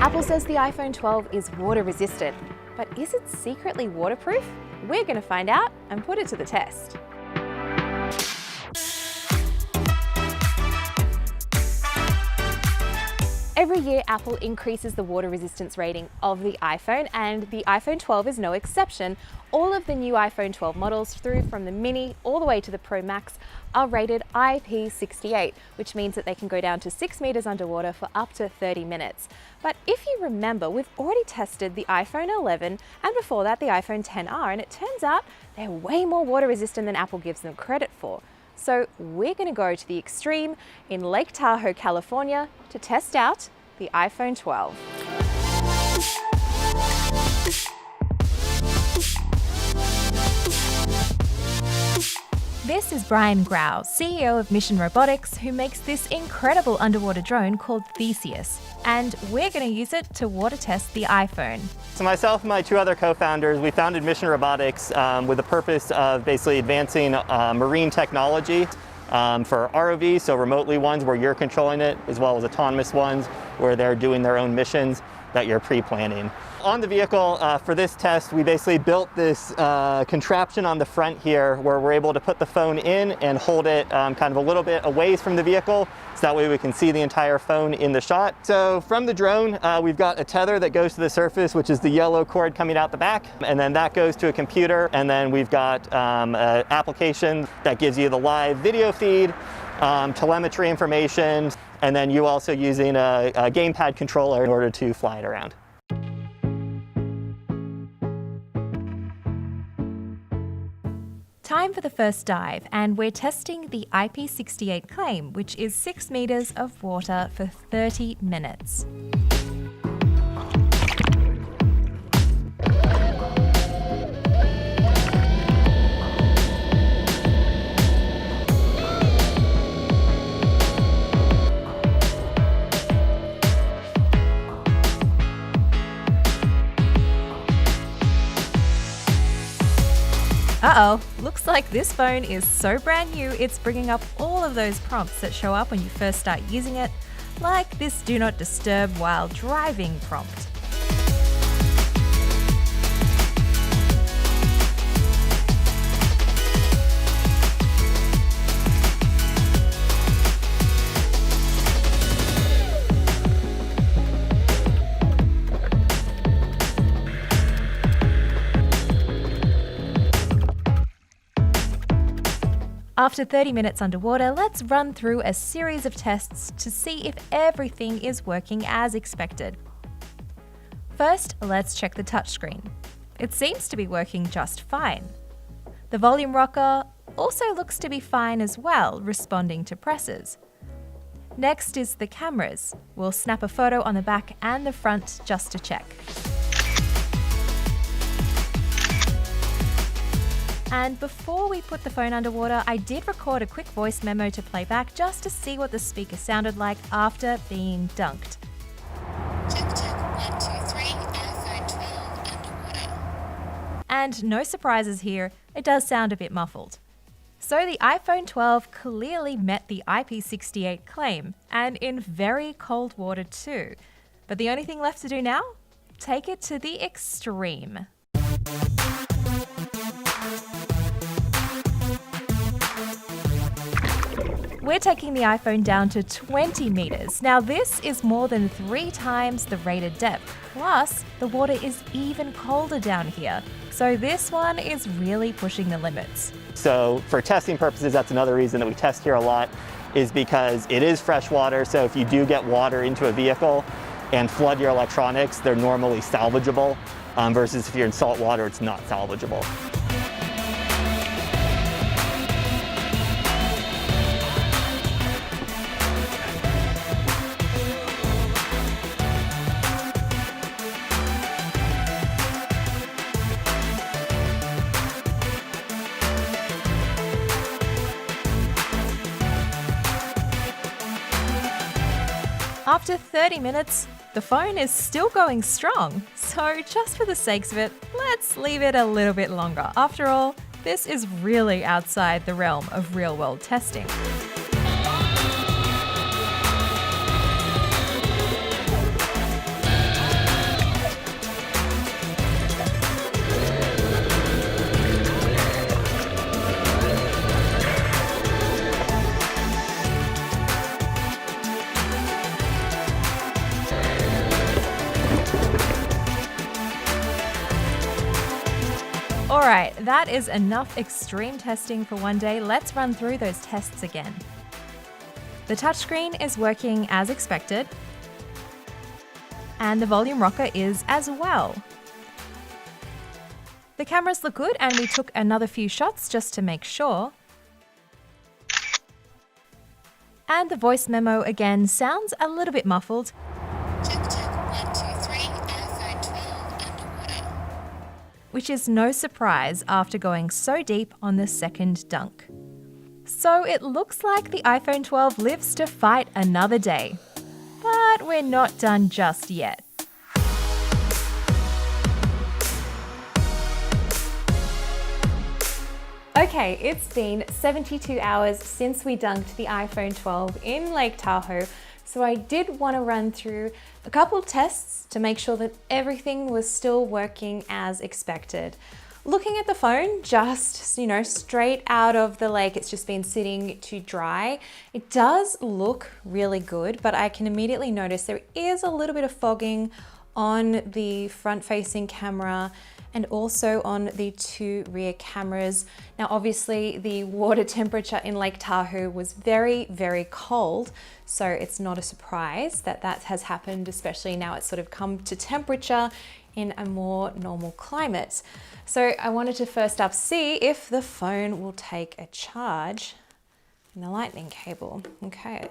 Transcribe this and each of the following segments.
Apple says the iPhone 12 is water resistant, but is it secretly waterproof? We're going to find out and put it to the test. Every year, Apple increases the water resistance rating of the iPhone, and the iPhone 12 is no exception. All of the new iPhone 12 models, through from the Mini all the way to the Pro Max, are rated IP68, which means that they can go down to 6 meters underwater for up to 30 minutes. But if you remember, we've already tested the iPhone 11 and before that the iPhone XR, and it turns out they're way more water resistant than Apple gives them credit for. So we're going to go to the extreme in Lake Tahoe, California to test out the iPhone 12. This is Brian Grau, CEO of Mission Robotics, who makes this incredible underwater drone called Theseus, and we're going to use it to water test the iPhone. So myself and my two other co-founders, we founded Mission Robotics with the purpose of basically advancing marine technology for ROVs, so remotely ones where you're controlling it, as well as autonomous ones where they're doing their own missions that you're pre-planning. On the vehicle, for this test, we basically built this contraption on the front here where we're able to put the phone in and hold it kind of a little bit away from the vehicle, so that way we can see the entire phone in the shot. So from the drone, we've got a tether that goes to the surface, which is the yellow cord coming out the back, and then that goes to a computer, and then we've got an application that gives you the live video feed, telemetry information, and then you also using a gamepad controller in order to fly it around. Time for the first dive, and we're testing the IP68 claim, which is 6 meters of water for 30 minutes. Uh-oh, looks like this phone is so brand new it's bringing up all of those prompts that show up when you first start using it, like this do not disturb while driving prompt. After 30 minutes underwater, let's run through a series of tests to see if everything is working as expected. First, let's check the touchscreen. It seems to be working just fine. The volume rocker also looks to be fine as well, responding to presses. Next is the cameras. We'll snap a photo on the back and the front just to check. And before we put the phone underwater, I did record a quick voice memo to play back just to see what the speaker sounded like after being dunked. Check, 1, 2, 3, iPhone 12 underwater. And no surprises here, it does sound a bit muffled. So the iPhone 12 clearly met the IP68 claim, and in very cold water too. But the only thing left to do now? Take it to the extreme. We're taking the iPhone down to 20 meters. Now this is more than 3 times the rated depth. Plus, the water is even colder down here. So this one is really pushing the limits. So for testing purposes, that's another reason that we test here a lot, is because it is fresh water. So if you do get water into a vehicle and flood your electronics, they're normally salvageable, versus if you're in salt water, it's not salvageable. After 30 minutes, the phone is still going strong. So just for the sakes of it, let's leave it a little bit longer. After all, this is really outside the realm of real-world testing. right, that is enough extreme testing for one day. Let's run through those tests again. The touchscreen is working as expected, and the volume rocker is as well. The cameras look good, and we took another few shots just to make sure. And the voice memo again sounds a little bit muffled. Check, check, 1, 2, 3, iPhone 12 underwater. Which is no surprise after going so deep on the second dunk. So it looks like the iPhone 12 lives to fight another day. But we're not done just yet. Okay, it's been 72 hours since we dunked the iPhone 12 in Lake Tahoe, so I did want to run through a couple of tests to make sure that everything was still working as expected. Looking at the phone, just, straight out of the lake, it's just been sitting to dry. It does look really good, but I can immediately notice there is a little bit of fogging on the front-facing camera and also on the two rear cameras. Now, obviously, the water temperature in Lake Tahoe was very, very cold, so it's not a surprise that that has happened, especially now it's sort of come to temperature in a more normal climate. So I wanted to first up see if the phone will take a charge in the lightning cable. Okay,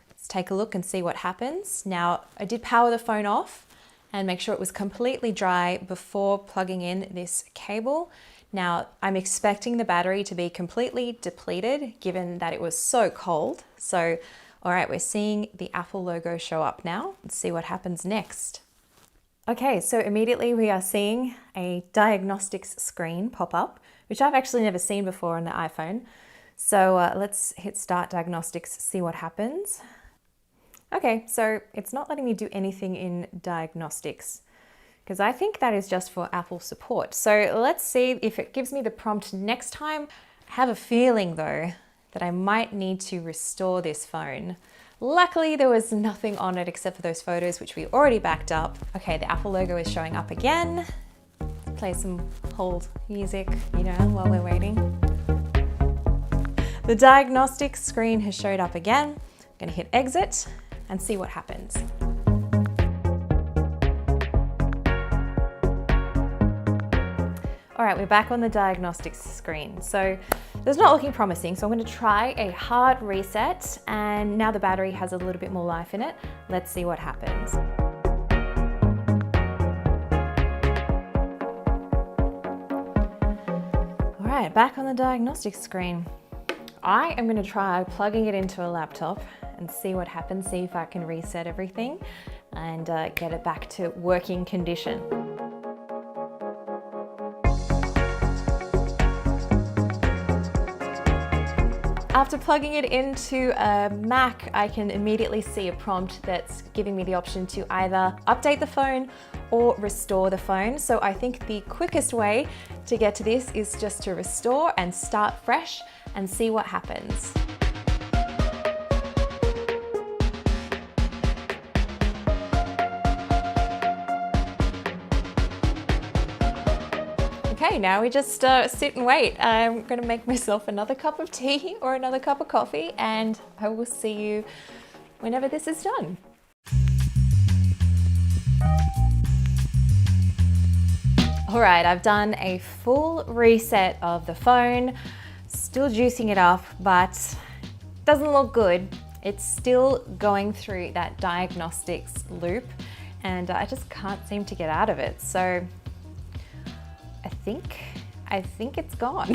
let's take a look and see what happens. Now, I did power the phone off and make sure it was completely dry before plugging in this cable. Now, I'm expecting the battery to be completely depleted given that it was so cold. So, all right, we're seeing the Apple logo show up now. Let's see what happens next. Okay, so immediately we are seeing a diagnostics screen pop up, which I've actually never seen before on the iPhone. So let's hit start diagnostics, see what happens. Okay, so it's not letting me do anything in diagnostics because I think that is just for Apple support. So let's see if it gives me the prompt next time. I have a feeling though that I might need to restore this phone. Luckily, there was nothing on it except for those photos, which we already backed up. Okay, the Apple logo is showing up again. Let's play some hold music, while we're waiting. The diagnostics screen has showed up again. I'm gonna hit exit and see what happens. All right, we're back on the diagnostics screen. So it's not looking promising. So I'm going to try a hard reset, and now the battery has a little bit more life in it. Let's see what happens. All right, back on the diagnostics screen. I am going to try plugging it into a laptop and see what happens, see if I can reset everything and get it back to working condition. After plugging it into a Mac, I can immediately see a prompt that's giving me the option to either update the phone or restore the phone. So I think the quickest way to get to this is just to restore and start fresh and see what happens. Okay, now we just sit and wait. I'm gonna make myself another cup of tea or another cup of coffee, and I will see you whenever this is done. All right, I've done a full reset of the phone, still juicing it up, but doesn't look good. It's still going through that diagnostics loop, and I just can't seem to get out of it. So I think it's gone.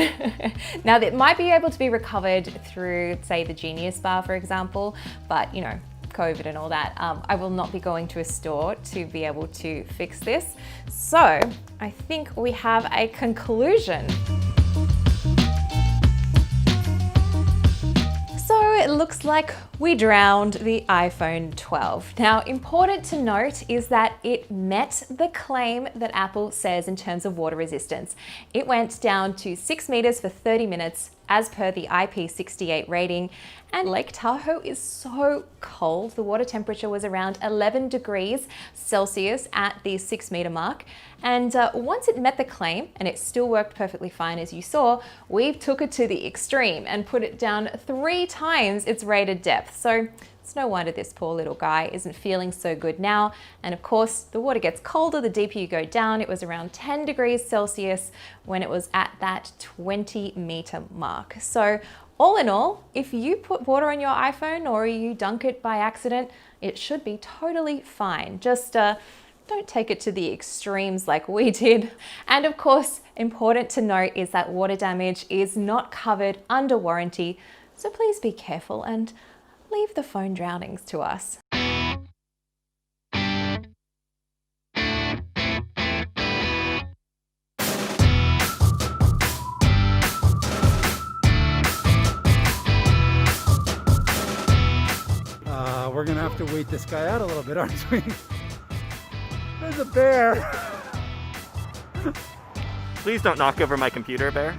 Now, it might be able to be recovered through, say, the Genius Bar, for example, but COVID and all that, I will not be going to a store to be able to fix this. So I think we have a conclusion. So it looks like we drowned the iPhone 12. Now, important to note is that it met the claim that Apple says in terms of water resistance. It went down to 6 meters for 30 minutes as per the IP68 rating. And Lake Tahoe is so cold. The water temperature was around 11 degrees Celsius at the 6 meter mark. And once it met the claim, and it still worked perfectly fine as you saw, we took it to the extreme and put it down 3 times its rated depth. So it's no wonder this poor little guy isn't feeling so good now. And of course, the water gets colder the deeper you go down. It was around 10 degrees Celsius when it was at that 20 meter mark. So all in all, if you put water on your iPhone or you dunk it by accident, it should be totally fine. Just don't take it to the extremes like we did. And of course, important to note is that water damage is not covered under warranty. So please be careful and leave the phone drownings to us. We're gonna have to wait this guy out a little bit, aren't we? There's a bear. Please don't knock over my computer, Bear.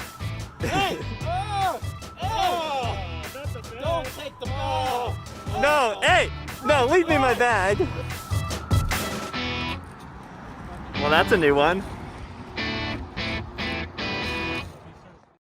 Hey! That's a bear. Don't take the ball. No, hey! No, leave me my bag. Well, that's a new one.